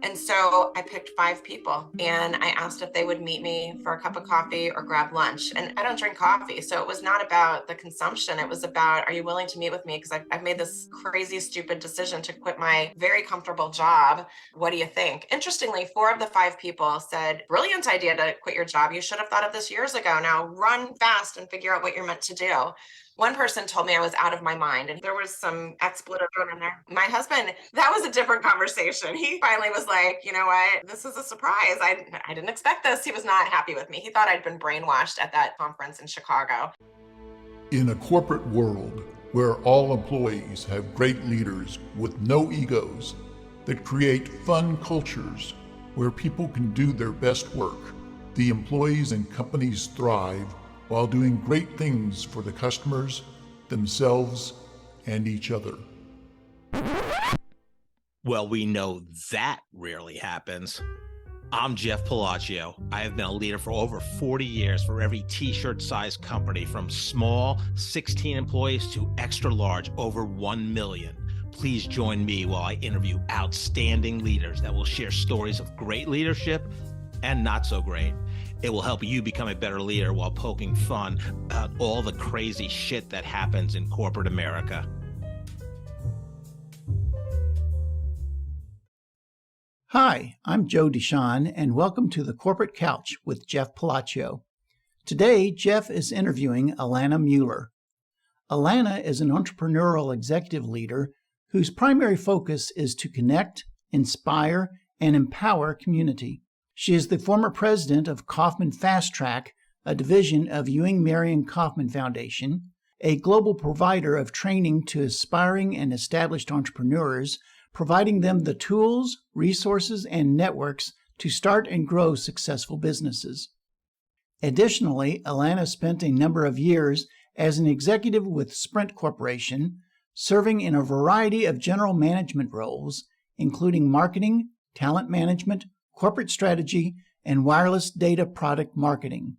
And so I picked 5 people and I asked if they would meet me for a cup of coffee or grab lunch. And I don't drink coffee. So it was not about the consumption. It was about, are you willing to meet with me? Because I've made this crazy, stupid decision to quit my very comfortable job. What do you think? Interestingly, 4 of the 5 people said, brilliant idea to quit your job. You should have thought of this years ago. Now run fast and figure out what you're meant to do. One person told me I was out of my mind, and there was some expletive thrown in there. My husband, that was a different conversation. He finally was like, you know what, this is a surprise. I didn't expect this. He was not happy with me. He thought I'd been brainwashed at that conference in Chicago. In a corporate world where all employees have great leaders with no egos that create fun cultures where people can do their best work, the employees and companies thrive while doing great things for the customers, themselves, and each other. Well, we know that rarely happens. I'm Jeff Palacio. I have been a leader for over 40 years for every t-shirt size company, from small 16 employees to extra large over 1 million. Please join me while I interview outstanding leaders that will share stories of great leadership and not so great. It will help you become a better leader while poking fun about all the crazy shit that happens in corporate America. Hi, I'm Joe Deshawn, and welcome to the Corporate Couch with Jeff Palacio. Today, Jeff is interviewing Alana Muller. Alana is an entrepreneurial executive leader whose primary focus is to connect, inspire, and empower community. She is the former president of Kauffman Fast Track, a division of Ewing Marion Kauffman Foundation, a global provider of training to aspiring and established entrepreneurs, providing them the tools, resources, and networks to start and grow successful businesses. Additionally, Alana spent a number of years as an executive with Sprint Corporation, serving in a variety of general management roles, including marketing, talent management, corporate strategy, and wireless data product marketing.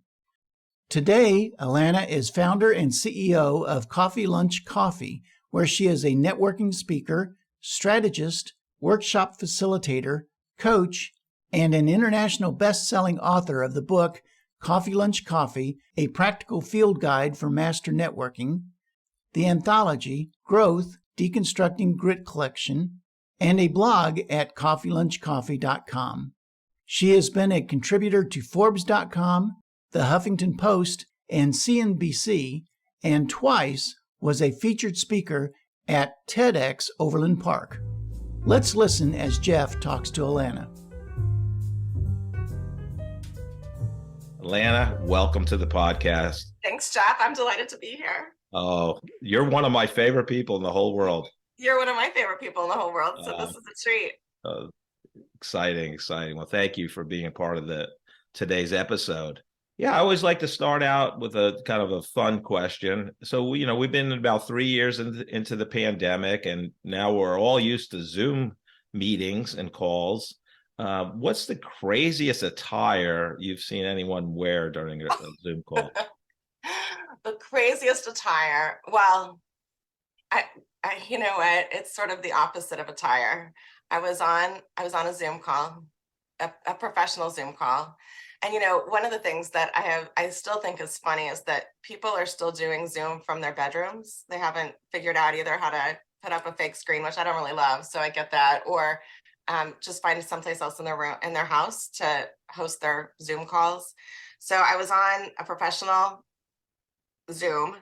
Today, Alana is founder and CEO of Coffee Lunch Coffee, where she is a networking speaker, strategist, workshop facilitator, coach, and an international best-selling author of the book Coffee Lunch Coffee, A Practical Field Guide for Master Networking, the anthology Growth, Deconstructing GRIT Collection, and a blog at coffeelunchcoffee.com. She has been a contributor to Forbes.com, The Huffington Post, and CNBC, and twice was a featured speaker at TEDx Overland Park. Let's listen as Jeff talks to Alana. Alana, welcome to the podcast. Thanks, Jeff. I'm delighted to be here. Oh, you're one of my favorite people in the whole world. You're one of my favorite people in the whole world, so this is a treat. Exciting. Well, thank you for being a part of today's episode. Yeah, I always like to start out with a kind of a fun question. So, we've been about 3 years into the pandemic, and now we're all used to Zoom meetings and calls. What's the craziest attire you've seen anyone wear during a Zoom call? The craziest attire? Well, I you know what? It's sort of the opposite of attire. I was on a Zoom call, a professional Zoom call. And, one of the things that I still think is funny is that people are still doing Zoom from their bedrooms. They haven't figured out either how to put up a fake screen, which I don't really love. So I get that. Or just find someplace else in their room, in their house, to host their Zoom calls. So I was on a professional Zoom,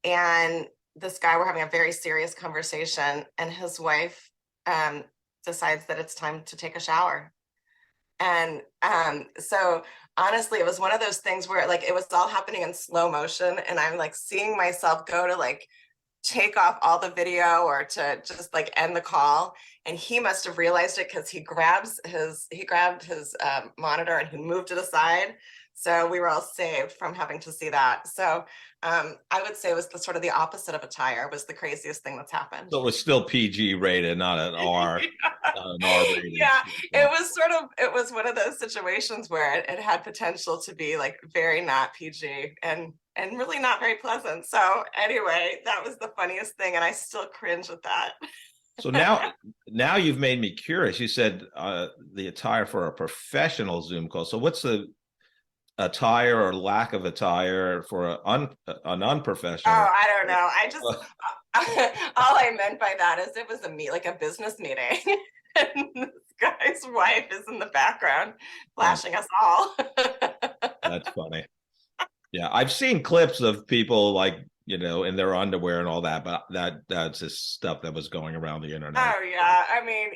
and this guy, we're having a very serious conversation, and his wife decides that it's time to take a shower. And so honestly, it was one of those things where it was all happening in slow motion, and I'm seeing myself go to take off all the video or to just end the call. And he must have realized it, because he grabbed his monitor and he moved it aside. So we were all saved from having to see that. So I would say it was sort of the opposite of attire was the craziest thing that's happened. So it was still PG rated, not an R. An R rated. Yeah, it was one of those situations where it had potential to be very not PG and really not very pleasant. So anyway, that was the funniest thing, and I still cringe at that. So now you've made me curious. You said the attire for a professional Zoom call. So what's the attire or lack of attire for an unprofessional? Oh, I don't know. I just all I meant by that is it was like a business meeting. And this guy's wife is in the background flashing us all. That's funny. Yeah, I've seen clips of people like, in their underwear and all that, but that's just stuff that was going around the internet. Oh yeah. I mean,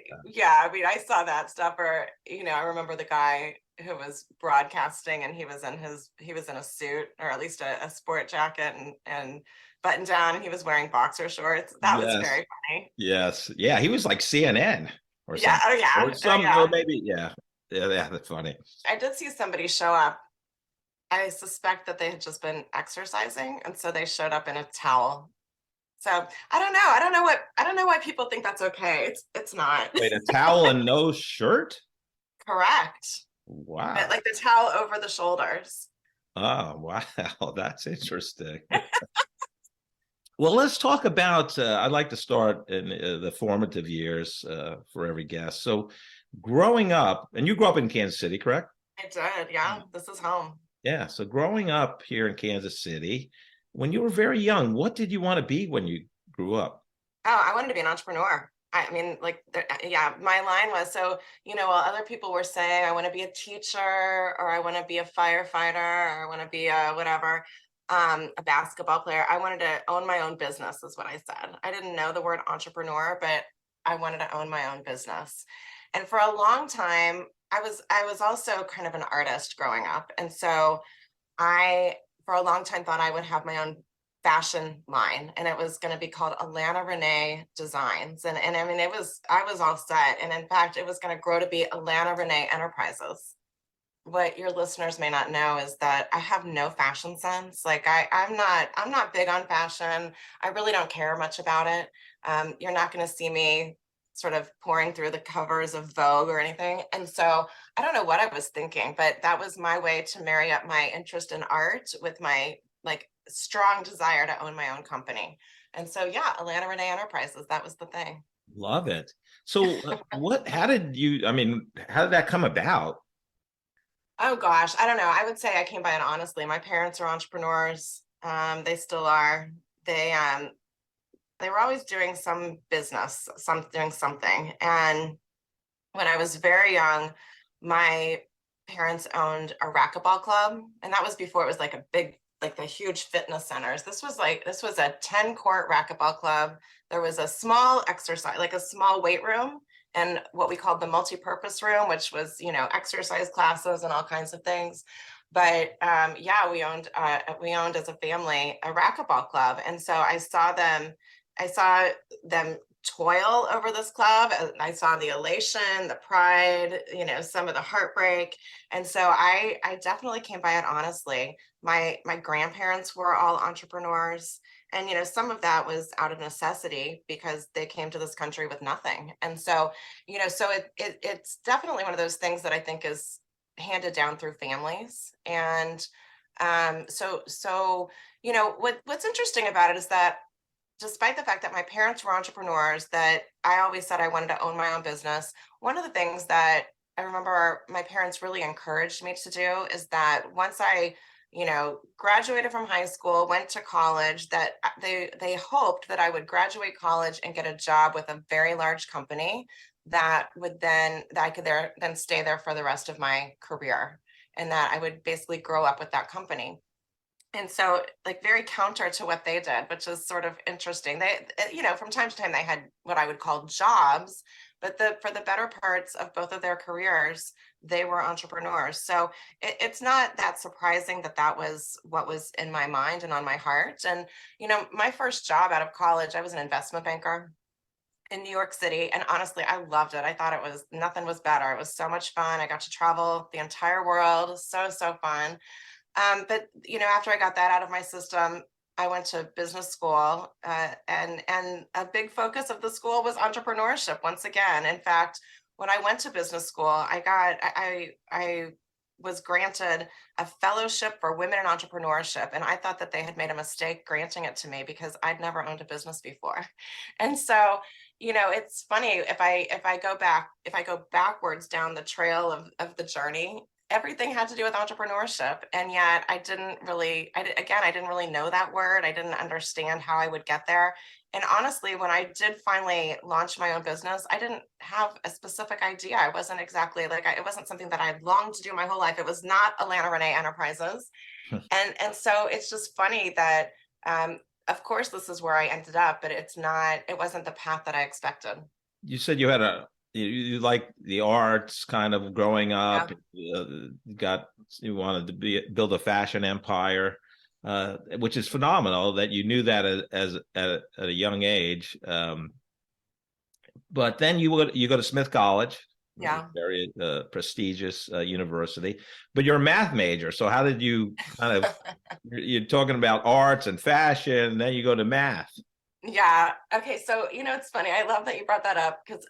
I saw that stuff. Or, I remember the guy who was broadcasting, and he was in a suit, or at least a sport jacket and button down, and he was wearing boxer shorts. That was very funny. Yes. Yeah, he was like CNN or something. Yeah. Oh yeah. Or some, or maybe, yeah, that's funny. I did see somebody show up. I suspect that they had just been exercising, and so they showed up in a towel. So I don't know. I don't know why people think that's okay. It's not. Wait, a towel and no shirt? Correct. Wow. But like the towel over the shoulders. Oh, wow. That's interesting. Well, let's talk about, I'd like to start in the formative years for every guest. So growing up, and you grew up in Kansas City, correct? I did. Yeah. This is home. Yeah. So growing up here in Kansas City, when you were very young, what did you want to be when you grew up? Oh, I wanted to be an entrepreneur. I mean, my line was, so, while other people were saying, I want to be a teacher, or I want to be a firefighter, or I want to be a whatever, a basketball player. I wanted to own my own business, is what I said. I didn't know the word entrepreneur, but I wanted to own my own business. And for a long time, I was also kind of an artist growing up. And so I, for a long time, thought I would have my own fashion line, and it was going to be called Alana Renee Designs. And I mean, I was all set. And in fact, it was going to grow to be Alana Renee Enterprises. What your listeners may not know is that I have no fashion sense. Like I'm not big on fashion. I really don't care much about it. You're not going to see me sort of pouring through the covers of Vogue or anything. And so I don't know what I was thinking, but that was my way to marry up my interest in art with my strong desire to own my own company. And so, yeah, Alana Renee Enterprises, that was the thing. Love it. So how did that come about? Oh gosh, I don't know. I would say I came by it honestly. My parents are entrepreneurs. They still are. They were always doing some business, doing something. And when I was very young, my parents owned a racquetball club. And that was before it was like a big, like the huge fitness centers. This was a 10-court racquetball club. There was a small exercise, like a small weight room, and what we called the multi-purpose room, which was, exercise classes and all kinds of things. But we owned as a family a racquetball club. And so I saw them toil over this club. I saw the elation, the pride, some of the heartbreak. And so I definitely came by it honestly. My grandparents were all entrepreneurs. And, some of that was out of necessity because they came to this country with nothing. And so, it's definitely one of those things that I think is handed down through families. And what's interesting about it is that despite the fact that my parents were entrepreneurs, that I always said I wanted to own my own business, one of the things that I remember my parents really encouraged me to do is that once I graduated from high school, went to college, that they hoped that I would graduate college and get a job with a very large company that I could then stay there for the rest of my career, and that I would basically grow up with that company. And so, like, very counter to what they did, which is sort of interesting. They, from time to time, they had what I would call jobs, but for the better parts of both of their careers, they were entrepreneurs. So it's not that surprising that was what was in my mind and on my heart. And, my first job out of college, I was an investment banker in New York City. And honestly, I loved it. I thought nothing was better. It was so much fun. I got to travel the entire world. So fun. But, after I got that out of my system, I went to business school, and a big focus of the school was entrepreneurship once again. In fact, when I went to business school, I was granted a fellowship for women in entrepreneurship. And I thought that they had made a mistake granting it to me because I'd never owned a business before. And so, it's funny if I go backwards down the trail of the journey, everything had to do with entrepreneurship. And yet I didn't really know that word. I didn't understand how I would get there. And honestly, when I did finally launch my own business, I didn't have a specific idea. I wasn't exactly it wasn't something that I longed to do my whole life. It was not Alana Renee Enterprises. And so it's just funny that, of course, this is where I ended up, but it wasn't the path that I expected. You said you had you like the arts kind of growing up. Yeah. You wanted to build a fashion empire, which is phenomenal that you knew that at a young age. But then you go to Smith College, Yeah, very prestigious university, but you're a math major. So how did you kind of, you're talking about arts and fashion, and then you go to math. Yeah. Okay. So, it's funny. I love that you brought that up because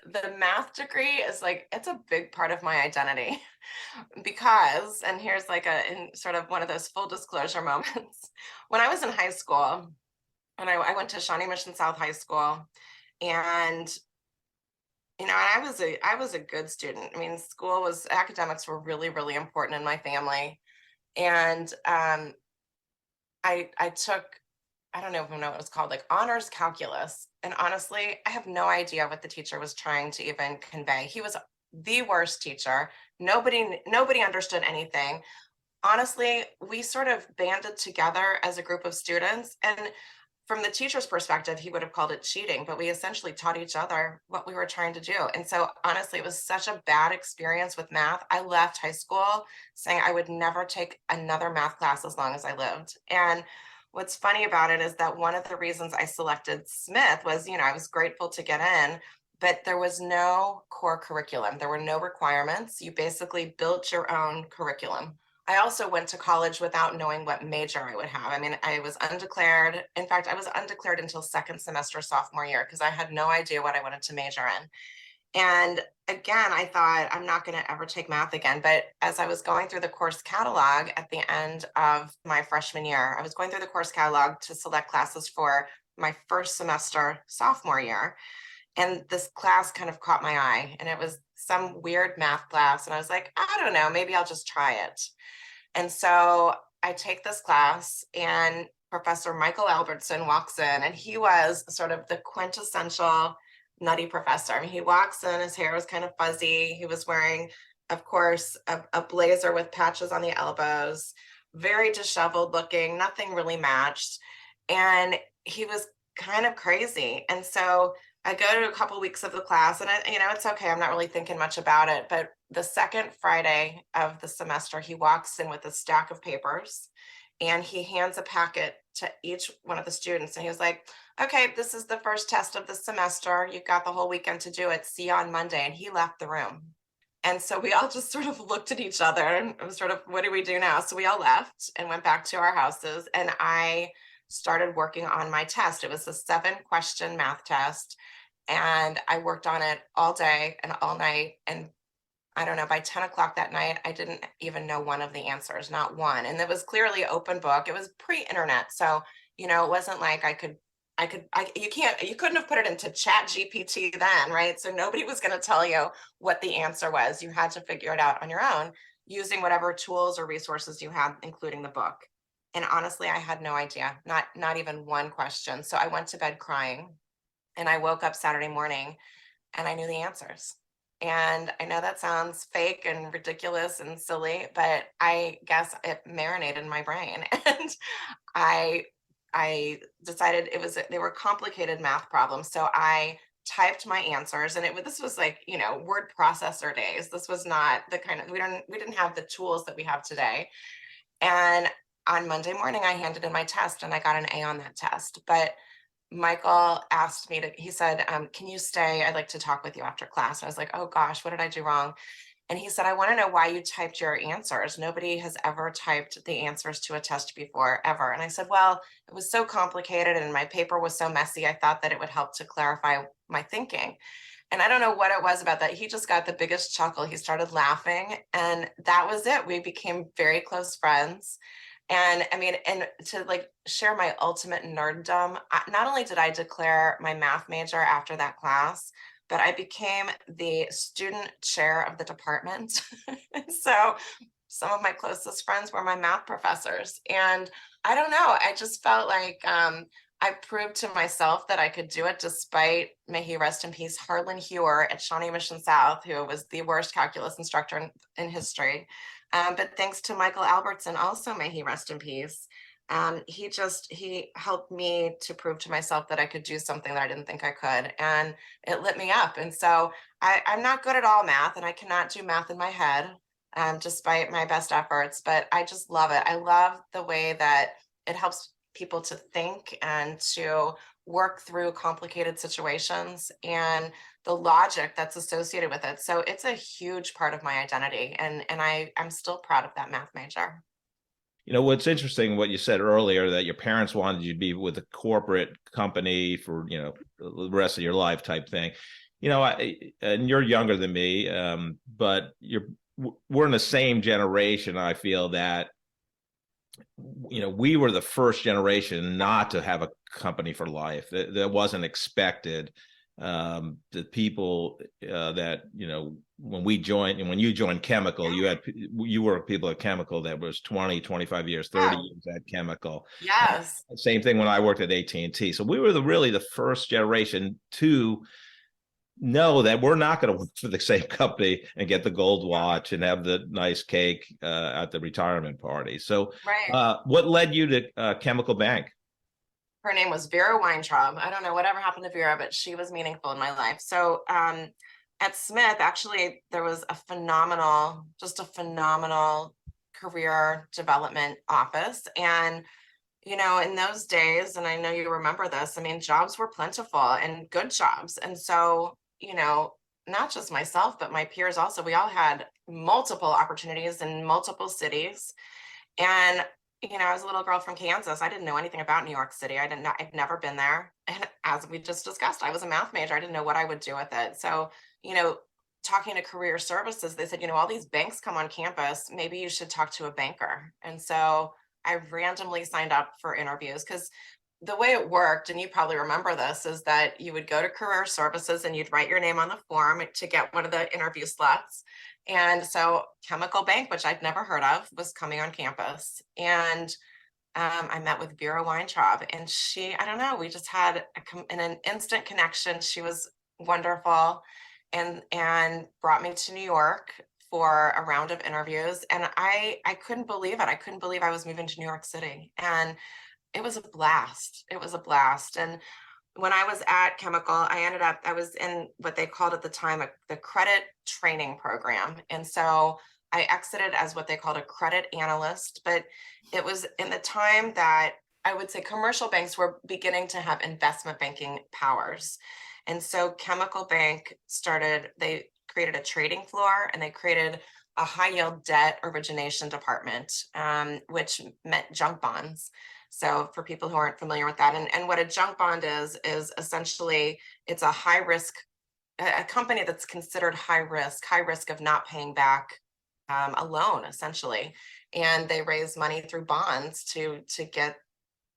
the math degree is it's a big part of my identity because, and here's in sort of one of those full disclosure moments. When I was in high school, and I went to Shawnee Mission South High School, and I was a good student. I mean, academics were really, really important in my family. And I took, I don't even know what it was called, honors calculus. And honestly, I have no idea what the teacher was trying to even convey. He was the worst teacher. Nobody understood anything. Honestly, we sort of banded together as a group of students, and from the teacher's perspective, he would have called it cheating, but we essentially taught each other what we were trying to do. And so honestly, it was such a bad experience with math. I left high school saying I would never take another math class as long as I lived. And what's funny about it is that one of the reasons I selected Smith was, I was grateful to get in, but there was no core curriculum. There were no requirements. You basically built your own curriculum. I also went to college without knowing what major I would have. I mean, I was undeclared. In fact, I was undeclared until second semester sophomore year because I had no idea what I wanted to major in. And again, I thought I'm not going to ever take math again. But as I was going through the course catalog at the end of my freshman year, I was going through the course catalog to select classes for my first semester sophomore year. And this class kind of caught my eye, and it was some weird math class. And I was like, I don't know, maybe I'll just try it. And so I take this class, and Professor Michael Albertson walks in, and he was sort of the quintessential nutty professor. I mean, he walks in, his hair was kind of fuzzy. He was wearing, of course, a blazer with patches on the elbows, very disheveled looking, nothing really matched. And he was kind of crazy. And so I go to a couple weeks of the class, and it's okay. I'm not really thinking much about it. But the second Friday of the semester, he walks in with a stack of papers, and he hands a packet to each one of the students. And he was like, okay, this is the first test of the semester. You've got the whole weekend to do it. See you on Monday. And he left the room. And so we all just sort of looked at each other and it was sort of, what do we do now? So we all left and went back to our houses, and I started working on my test. It was a 7-question math test. And I worked on it all day and all night. And I don't know, by 10 o'clock that night, I didn't even know one of the answers, not one. And it was clearly open book. It was pre-internet. So, it wasn't like you couldn't have put it into Chat GPT then, right? So nobody was going to tell you what the answer was. You had to figure it out on your own using whatever tools or resources you had, including the book. And honestly, I had no idea, not even one question. So I went to bed crying. And I woke up Saturday morning and I knew the answers. And I know that sounds fake and ridiculous and silly, but I guess it marinated in my brain. And I decided they were complicated math problems. So I typed my answers, and this was word processor days. This was not the kind of, we didn't have the tools that we have today. And on Monday morning, I handed in my test and I got an A on that test. But Michael asked me he said, can you stay? I'd like to talk with you after class. And I was like, oh gosh, what did I do wrong? And he said, I want to know why you typed your answers. Nobody has ever typed the answers to a test before, ever. And I said, well, it was so complicated and my paper was so messy. I thought that it would help to clarify my thinking. And I don't know what it was about that. He just got the biggest chuckle. He started laughing, and that was it. We became very close friends. And I mean, and to like share my ultimate nerddom, not only did I declare my math major after that class, but I became the student chair of the department. So some of my closest friends were my math professors. And I don't know, I just felt like I proved to myself that I could do it, despite, may he rest in peace, Harlan Hewer at Shawnee Mission South, who was the worst calculus instructor in history. But thanks to Michael Albertson, also may he rest in peace, he helped me to prove to myself that I could do something that I didn't think I could, and it lit me up. And so I'm not good at all math, and I cannot do math in my head, despite my best efforts, but I just love it. I love the way that it helps people to think and to work through complicated situations and the logic that's associated with it. So it's a huge part of my identity, and I'm still proud of that math major. You know, what's interesting, what you said earlier, that your parents wanted you to be with a corporate company for, you know, the rest of your life type thing. You know, and you're younger than me, but we're in the same generation. I feel that, you know, we were the first generation not to have a company for life. That wasn't expected. The people that, you know, when you joined Chemical, you were people at Chemical that was 20, 25 years, 30 years at Chemical. Yes. Same thing when I worked at AT&T. So we were really the first generation to know that we're not going to work for the same company and get the gold watch and have the nice cake at the retirement party. So right. What led you to Chemical Bank? Her name was Vera Weintraub. I don't know whatever happened to Vera, but she was meaningful in my life. So at Smith, actually, there was a phenomenal career development office. And, you know, in those days, and I know you remember this, I mean, jobs were plentiful and good jobs. And so, you know, not just myself, but my peers also, we all had multiple opportunities in multiple cities. And you know, I was a little girl from Kansas. I didn't know anything about New York City. I'd never been there. And as we just discussed, I was a math major. I didn't know what I would do with it. So, you know, talking to career services, they said, you know, all these banks come on campus. Maybe you should talk to a banker. And so I randomly signed up for interviews, because the way it worked, and you probably remember this, is that you would go to career services and you'd write your name on the form to get one of the interview slots. And so Chemical Bank, which I'd never heard of, was coming on campus. And I met with Vera Weintraub, and I don't know, we just had an instant connection. She was wonderful, and brought me to New York for a round of interviews. And I couldn't believe it. I couldn't believe I was moving to New York City. And it was a blast. It was a blast. And when I was at Chemical, I was in what they called at the time the credit training program. And so I exited as what they called a credit analyst, but it was in the time that I would say commercial banks were beginning to have investment banking powers. And so Chemical Bank they created a trading floor, and they created a high yield debt origination department, which meant junk bonds. So for people who aren't familiar with that, and what a junk bond is essentially, it's a high risk, a company that's considered high risk of not paying back a loan, essentially. And they raise money through bonds to get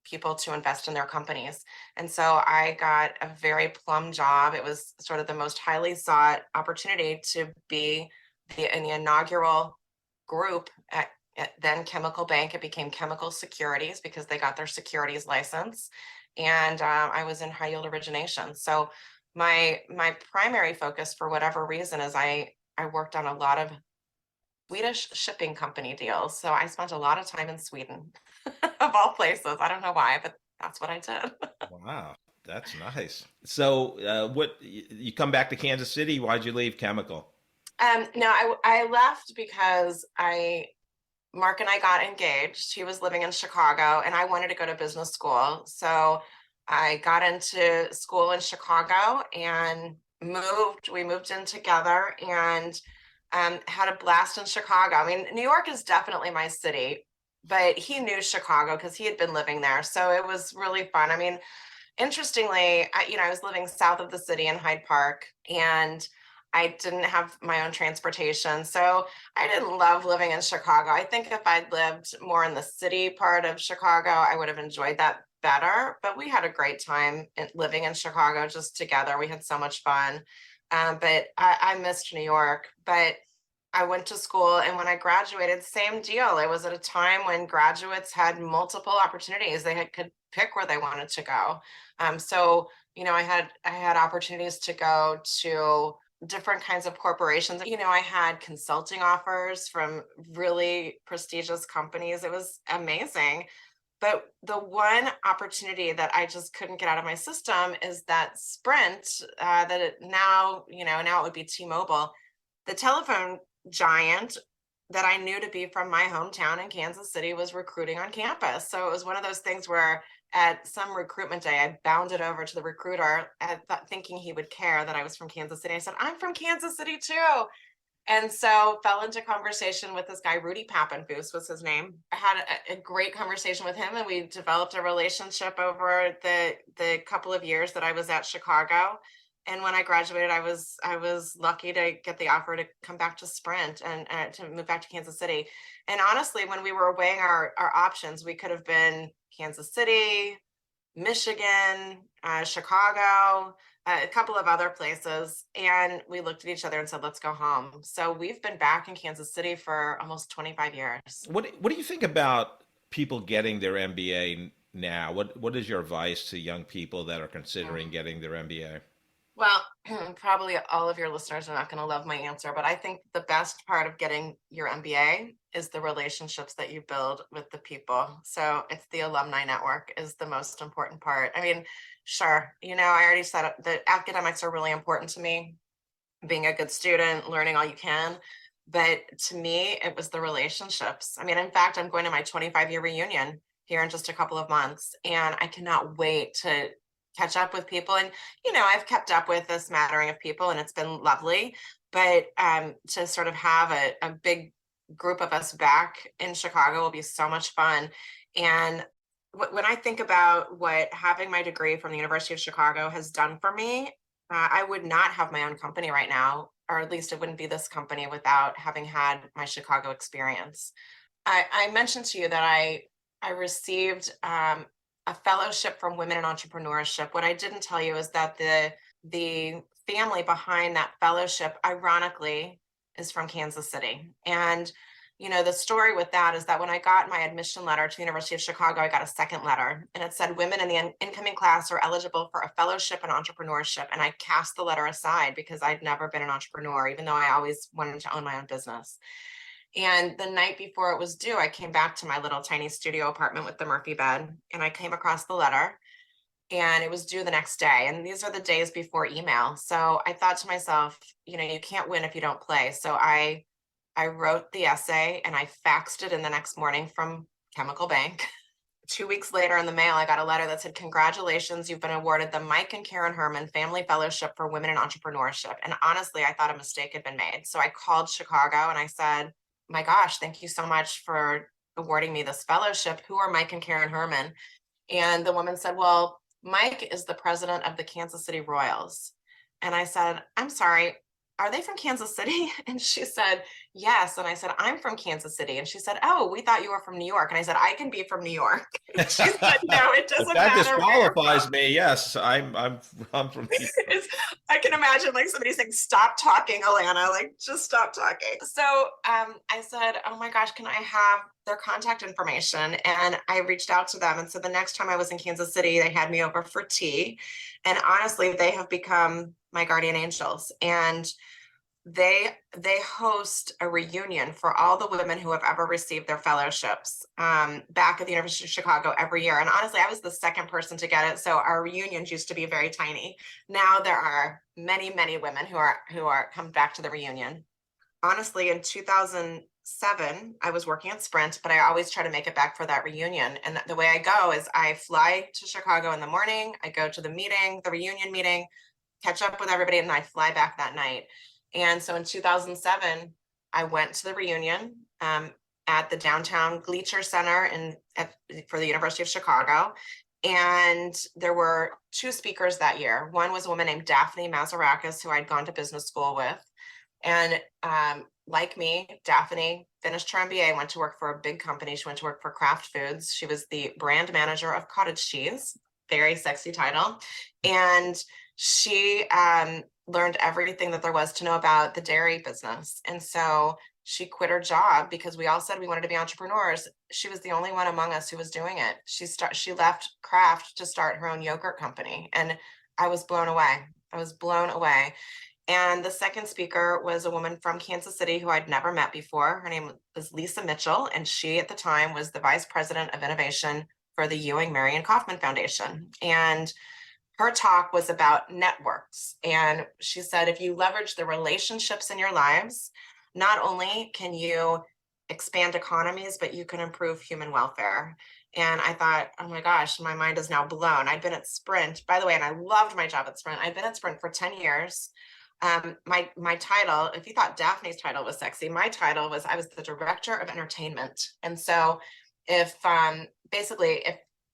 people to invest in their companies. And so I got a very plum job. It was sort of the most highly sought opportunity to be in the inaugural group at then Chemical Bank. It became Chemical Securities because they got their securities license. And I was in high yield origination. So my primary focus, for whatever reason, is I worked on a lot of Swedish shipping company deals. So I spent a lot of time in Sweden, of all places. I don't know why, but that's what I did. Wow, that's nice. So what, you come back to Kansas City? Why'd you leave Chemical? No, I left because Mark and I got engaged. He was living in Chicago, and I wanted to go to business school. So I got into school in Chicago and we moved in together, and had a blast in Chicago. I mean, New York is definitely my city, but he knew Chicago because he had been living there. So it was really fun. I mean, interestingly, I was living south of the city in Hyde Park, and I didn't have my own transportation. So I didn't love living in Chicago. I think if I'd lived more in the city part of Chicago, I would have enjoyed that better. But we had a great time living in Chicago just together. We had so much fun. But I missed New York. But I went to school, and when I graduated, same deal. It was at a time when graduates had multiple opportunities. Could pick where they wanted to go. So I had opportunities to go to different kinds of corporations. I had consulting offers from really prestigious companies. It was amazing. But the one opportunity that I just couldn't get out of my system is that Sprint, now it would be T-Mobile, the telephone giant that I knew to be from my hometown in Kansas City was recruiting on campus. So it was one of those things where at some recruitment day, I bounded over to the recruiter thinking he would care that I was from Kansas City. I said, I'm from Kansas City too. And so fell into conversation with this guy, Rudy Pappenfuss was his name. I had a great conversation with him, and we developed a relationship over the couple of years that I was at Chicago. And when I graduated, I was lucky to get the offer to come back to Sprint and to move back to Kansas City. And honestly, when we were weighing our options, we could have been Kansas City, Michigan, Chicago, a couple of other places. And we looked at each other and said, let's go home. So we've been back in Kansas City for almost 25 years. What do you think about people getting their MBA now? What is your advice to young people that are considering getting their MBA? Well, probably all of your listeners are not going to love my answer, but I think the best part of getting your MBA is the relationships that you build with the people. So it's the alumni network is the most important part. I mean, sure, I already said the academics are really important to me, being a good student, learning all you can. But to me, it was the relationships. I mean, in fact, I'm going to my 25-year reunion here in just a couple of months, and I cannot wait to catch up with people. And I've kept up with a smattering of people, and it's been lovely. But to sort of have a big group of us back in Chicago will be so much fun. And when I think about what having my degree from the University of Chicago has done for me, I would not have my own company right now, or at least it wouldn't be this company without having had my Chicago experience. I mentioned to you that I received a fellowship from Women in Entrepreneurship. What I didn't tell you is that the family behind that fellowship, ironically, is from Kansas City. And the story with that is that when I got my admission letter to the University of Chicago, I got a second letter, and it said women in the incoming class are eligible for a fellowship in entrepreneurship. And I cast the letter aside because I'd never been an entrepreneur, even though I always wanted to own my own business. And the night before it was due, I came back to my little tiny studio apartment with the Murphy bed, and I came across the letter, and it was due the next day. And these are the days before email. So I thought to myself, you can't win if you don't play. So I wrote the essay and I faxed it in the next morning from Chemical Bank. 2 weeks later in the mail, I got a letter that said, congratulations, you've been awarded the Mike and Karen Herman Family Fellowship for Women in Entrepreneurship. And honestly, I thought a mistake had been made. So I called Chicago and I said, my gosh, thank you so much for awarding me this fellowship. Who are Mike and Karen Herman? And the woman said, well, Mike is the president of the Kansas City Royals. And I said, I'm sorry, are they from Kansas City? And she said, yes. And I said, I'm from Kansas City. And she said, oh, we thought you were from New York. And I said, I can be from New York. And she said, no, it doesn't that matter. Disqualifies me. Yes, I'm from New York. I can imagine like somebody saying, stop talking, Alana, like just stop talking. So I said, oh my gosh, can I have their contact information? And I reached out to them. And so the next time I was in Kansas City, they had me over for tea. And honestly, they have become my guardian angels. And they host a reunion for all the women who have ever received their fellowships back at the University of Chicago every year. And honestly, I was the second person to get it. So our reunions used to be very tiny. Now there are many, many women who are come back to the reunion. Honestly, in 2007, I was working at Sprint, but I always try to make it back for that reunion. And the way I go is I fly to Chicago in the morning, I go to the meeting, the reunion meeting, catch up with everybody, and I fly back that night. And so in 2007, I went to the reunion at the downtown Gleacher Center for the University of Chicago. And there were two speakers that year. One was a woman named Daphne Mazarakis, who I'd gone to business school with. And like me, Daphne finished her MBA, went to work for a big company. She went to work for Kraft Foods. She was the brand manager of cottage cheese, very sexy title. And she learned everything that there was to know about the dairy business. And so she quit her job because we all said we wanted to be entrepreneurs. She was the only one among us who was doing it. She left Kraft to start her own yogurt company. And I was blown away. I was blown away. And the second speaker was a woman from Kansas City who I'd never met before. Her name was Lisa Mitchell, and she at the time was the vice president of innovation for the Ewing Marion Kauffman Foundation. And her talk was about networks. And she said, if you leverage the relationships in your lives, not only can you expand economies, but you can improve human welfare. And I thought, oh my gosh, my mind is now blown. I'd been at Sprint, by the way, and I loved my job at Sprint. I'd been at Sprint for 10 years. My title, if you thought Daphne's title was sexy, my title was I was the director of entertainment. And so if basically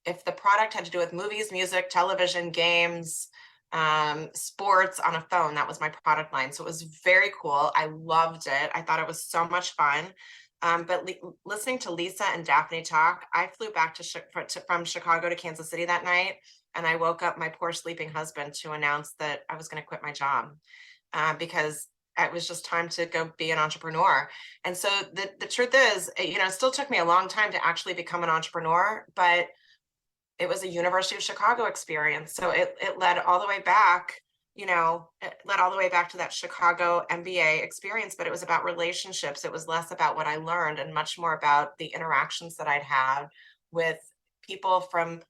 if the product had to do with movies, music, television, games, sports on a phone, that was my product line. So it was very cool. I loved it. I thought it was so much fun. But listening to Lisa and Daphne talk, I flew back from Chicago to Kansas City that night, and I woke up my poor sleeping husband to announce that I was going to quit my job because it was just time to go be an entrepreneur. And so the truth is, it still took me a long time to actually become an entrepreneur, but it was a University of Chicago experience. So it led all the way back, it led all the way back to that Chicago MBA experience, but it was about relationships. It was less about what I learned and much more about the interactions that I'd had with people from,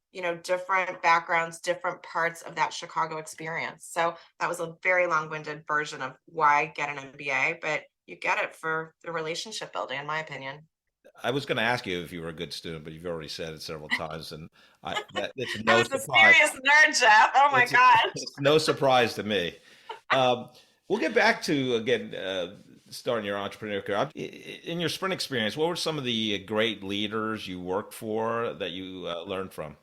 different backgrounds, different parts of that Chicago experience. So that was a very long-winded version of why get an MBA, but you get it for the relationship building, in my opinion. I was going to ask you if you were a good student, but you've already said it several times, and it's I no was a surprise. serious nerd, Jeff. Oh my gosh. It's no surprise to me. We'll get back to, again, starting your entrepreneur career. In your Sprint experience, what were some of the great leaders you worked for that you learned from?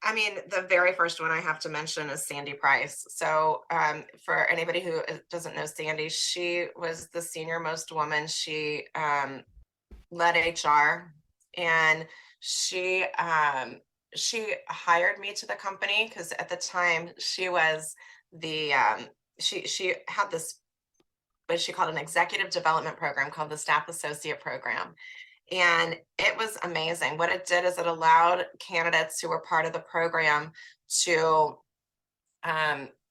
I mean, the very first one I have to mention is Sandy Price. So for anybody who doesn't know Sandy, she was the senior most woman. She led HR, and she hired me to the company because at the time she was the she had this what she called an executive development program called the Staff Associate Program. And it was amazing. What it did is it allowed candidates who were part of the program to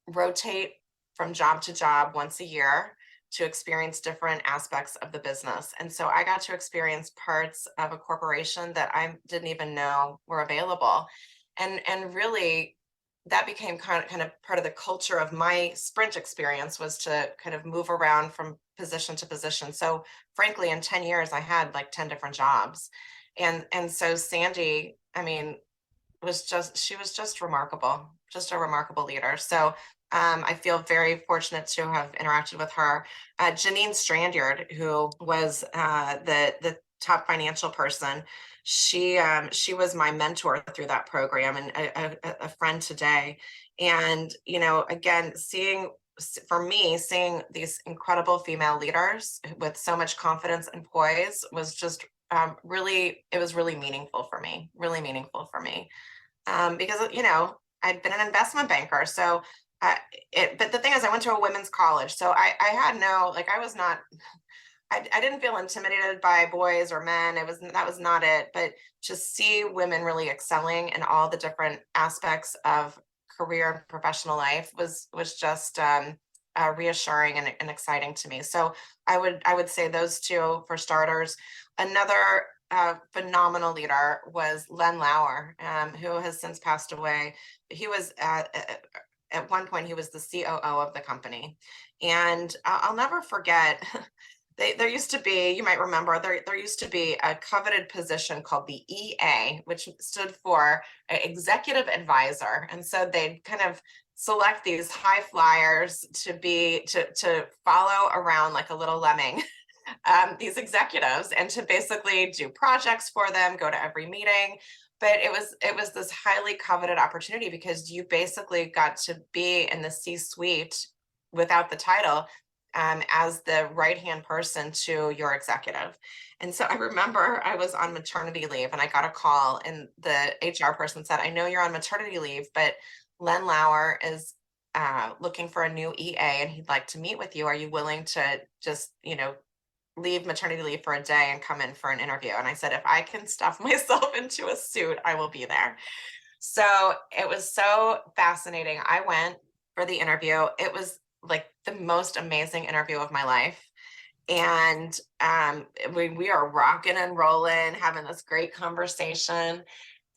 rotate from job to job once a year to experience different aspects of the business. And so I got to experience parts of a corporation that I didn't even know were available. And really, that became kind of part of the culture of my Sprint experience, was to kind of move around from position to position. So frankly, in 10 years, I had like 10 different jobs. And so Sandy, I mean, she was just remarkable, just a remarkable leader. So I feel very fortunate to have interacted with her. Janine Strandyard, who was the top financial person, she was my mentor through that program and a friend today. And again, seeing these incredible female leaders with so much confidence and poise was just really meaningful for me, because I'd been an investment banker. So but the thing is, I went to a women's college, so I had I didn't feel intimidated by boys or men. That was not it. But to see women really excelling in all the different aspects of career and professional life was just reassuring and exciting to me. So I would say those two for starters. Another phenomenal leader was Len Lauer, who has since passed away. He was at one point, he was the COO of the company. And I'll never forget, there used to be, you might remember, there used to be a coveted position called the EA, which stood for executive advisor. And so they'd kind of select these high flyers to follow around like a little lemming, these executives, and to basically do projects for them, go to every meeting. but it was this highly coveted opportunity because you basically got to be in the C-suite without the title, as the right-hand person to your executive. And so I remember I was on maternity leave and I got a call, and the HR person said, I know you're on maternity leave, but Len Lauer is looking for a new EA and he'd like to meet with you. Are you willing to just, leave maternity leave for a day and come in for an interview? And I said, if I can stuff myself into a suit, I will be there. So it was so fascinating. I went for the interview. It was like the most amazing interview of my life. And we are rocking and rolling, having this great conversation.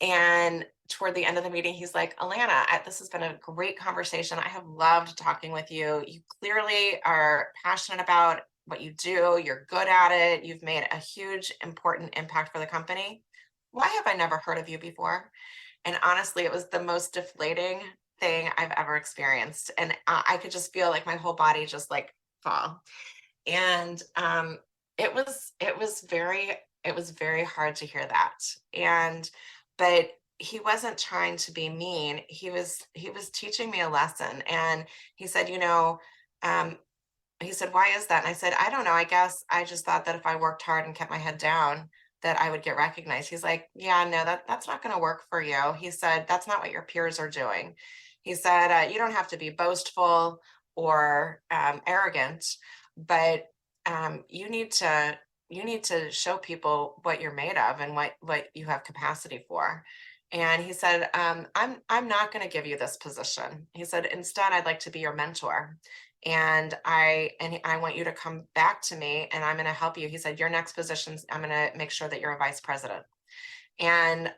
And toward the end of the meeting, he's like, Alana, this has been a great conversation. I have loved talking with you. You clearly are passionate about what you do. You're good at it. You've made a huge, important impact for the company. Why have I never heard of you before? And honestly, it was the most deflating thing I've ever experienced. And I could just feel like my whole body just like fall. And it was very hard to hear that. But he wasn't trying to be mean. He was teaching me a lesson. And he said, he said, why is that? And I said, I don't know. I guess I just thought that if I worked hard and kept my head down, that I would get recognized. He's like, yeah, no, that's not going to work for you. He said, that's not what your peers are doing. He said, you don't have to be boastful or arrogant, but you need to show people what you're made of and what you have capacity for. And he said, I'm not going to give you this position. He said, instead, I'd like to be your mentor. And I want you to come back to me and I'm going to help you. He said, your next position, I'm going to make sure that you're a vice president. And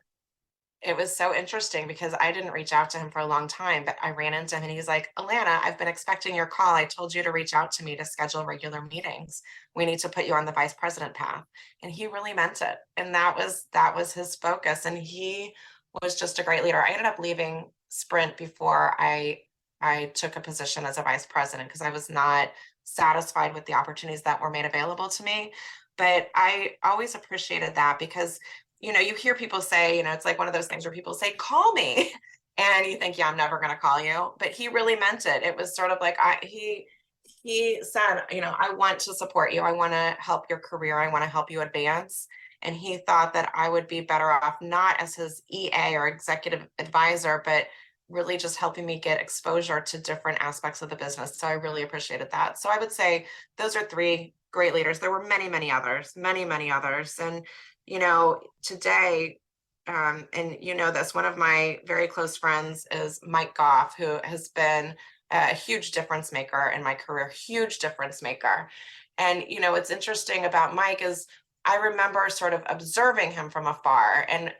it was so interesting because I didn't reach out to him for a long time, but I ran into him and he's like, Alana, I've been expecting your call. I told you to reach out to me to schedule regular meetings. We need to put you on the vice president path. And he really meant it. And that was his focus. And he was just a great leader. I ended up leaving Sprint before I took a position as a vice president because I was not satisfied with the opportunities that were made available to me. But I always appreciated that because, you hear people say, it's like one of those things where people say, call me. And you think, yeah, I'm never going to call you. But he really meant it. It was sort of like he said, I want to support you. I want to help your career. I want to help you advance. And he thought that I would be better off not as his EA or executive advisor, but really just helping me get exposure to different aspects of the business. So I really appreciated that. So I would say those are three great leaders. There were many, many others. And, today, and this, one of my very close friends is Mike Goff, who has been a huge difference maker in my career, huge difference maker. And, what's interesting about Mike is I remember sort of observing him from afar and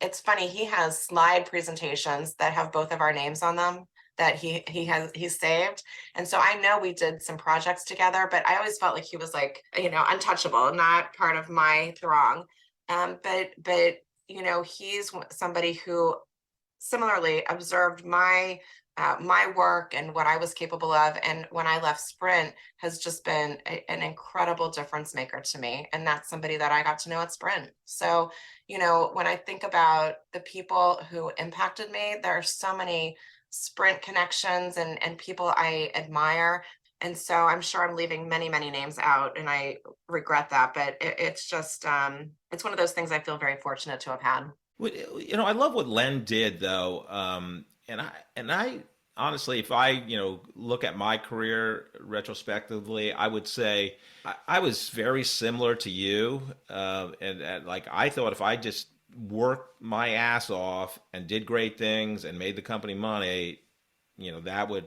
it's funny, he has slide presentations that have both of our names on them that he's saved. And so I know we did some projects together, but I always felt like he was like, untouchable, not part of my throng. But he's somebody who similarly observed my work and what I was capable of. And when I left Sprint has just been an incredible difference maker to me. And that's somebody that I got to know at Sprint. So, when I think about the people who impacted me, there are so many Sprint connections and people I admire. And so I'm sure I'm leaving many, many names out and I regret that, but it's just, it's one of those things I feel very fortunate to have had. I love what Len did though. And I honestly, if I, look at my career retrospectively, I would say I was very similar to you. And like, I thought if I just worked my ass off and did great things and made the company money, that would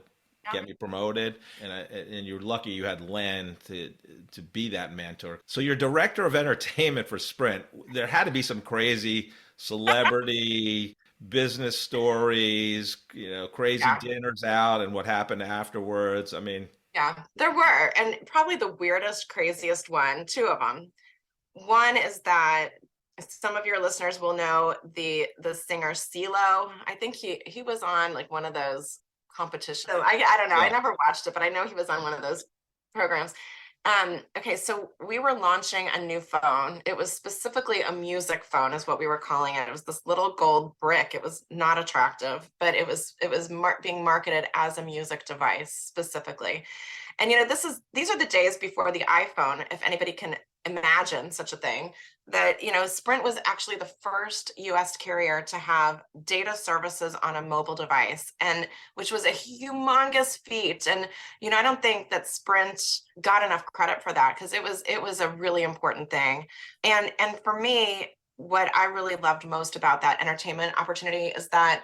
get me promoted. And you're lucky you had Len to be that mentor. So you're director of entertainment for Sprint. There had to be some crazy celebrity business stories, crazy dinners out and what happened afterwards. I mean, yeah, there were. And probably the weirdest, craziest one, two of them. One is that some of your listeners will know the singer CeeLo. I think he was on like one of those competitions. So I don't know. Yeah. I never watched it, but I know he was on one of those programs. Okay, so we were launching a new phone. It was specifically a music phone, is what we were calling it. It was this little gold brick. It was not attractive, but it was being marketed as a music device specifically. And these are the days before the iPhone, if anybody can imagine such a thing, that Sprint was actually the first US carrier to have data services on a mobile device, and which was a humongous feat. And I don't think that Sprint got enough credit for that, because it was a really important thing. And for me, what I really loved most about that entertainment opportunity is that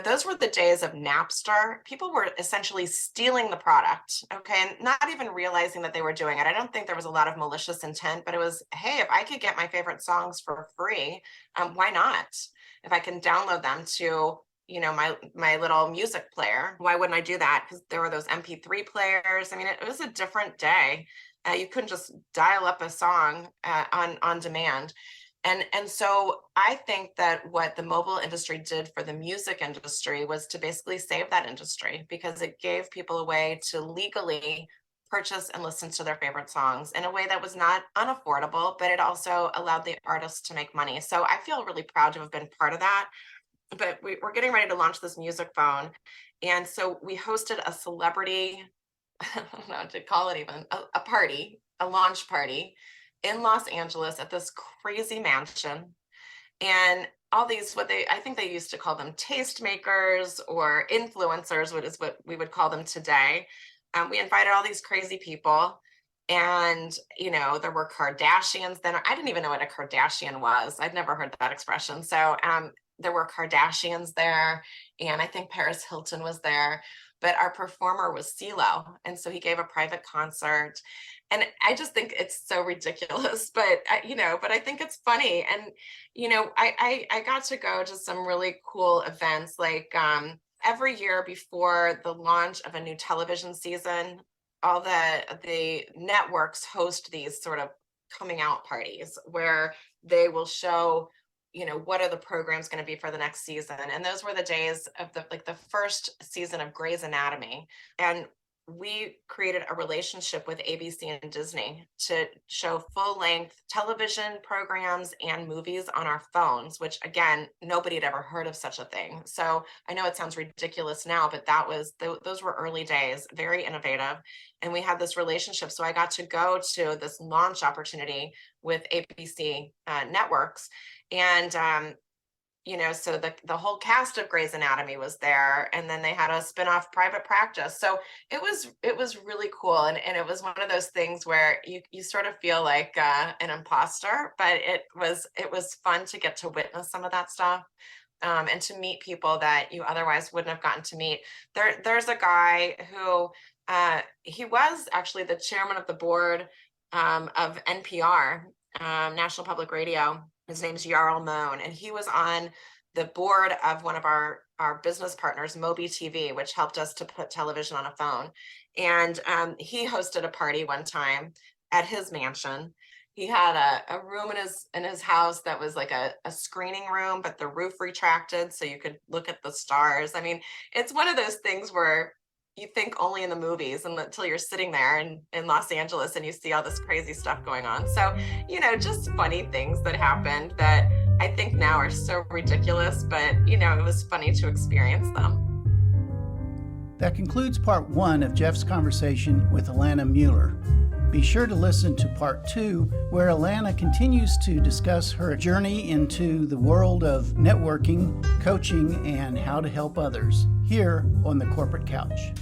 those were the days of Napster. People were essentially stealing the product, okay, and not even realizing that they were doing it. I don't think there was a lot of malicious intent, but it was, hey, if I could get my favorite songs for free, why not? If I can download them to my little music player, why wouldn't I do that? Because there were those MP3 players. I mean, it was a different day. You couldn't just dial up a song on demand. And so I think that what the mobile industry did for the music industry was to basically save that industry, because it gave people a way to legally purchase and listen to their favorite songs in a way that was not unaffordable, but it also allowed the artists to make money. So I feel really proud to have been part of that. But we're getting ready to launch this music phone. And so we hosted a celebrity, I don't know what to call it, even a party, a launch party in Los Angeles at this crazy mansion. And all these, I think they used to call them tastemakers or influencers, what is what we would call them today. We invited all these crazy people, and there were Kardashians then. I didn't even know what a Kardashian was. I'd never heard that expression. So there were Kardashians there, and I think Paris Hilton was there, but our performer was CeeLo, and so he gave a private concert. And I just think it's so ridiculous, but I think it's funny. And I got to go to some really cool events, like every year before the launch of a new television season, all the networks host these sort of coming out parties where they will show what are the programs going to be for the next season. And those were the days of the first season of Grey's Anatomy. And we created a relationship with ABC and Disney to show full-length television programs and movies on our phones, which again, nobody had ever heard of such a thing. So I know it sounds ridiculous now, but those were early days, very innovative. And we had this relationship. So I got to go to this launch opportunity with ABC networks. And so the whole cast of Grey's Anatomy was there, and then they had a spin-off Private Practice. So it was really cool, and it was one of those things where you sort of feel like an imposter, but it was fun to get to witness some of that stuff, and to meet people that you otherwise wouldn't have gotten to meet. There's a guy who he was actually the chairman of the board of NPR, National Public Radio. His name's Jarl Moan, and he was on the board of one of our business partners, Moby TV, which helped us to put television on a phone. And he hosted a party one time at his mansion. He had a room in his house that was like a screening room, but the roof retracted so you could look at the stars. I mean, it's one of those things where you think only in the movies, and until you're sitting there in Los Angeles and you see all this crazy stuff going on. So, just funny things that happened that I think now are so ridiculous, but it was funny to experience them. That concludes part 1 of Jeff's conversation with Alana Muller. Be sure to listen to part 2, where Alana continues to discuss her journey into the world of networking, coaching, and how to help others here on the Corporate Couch.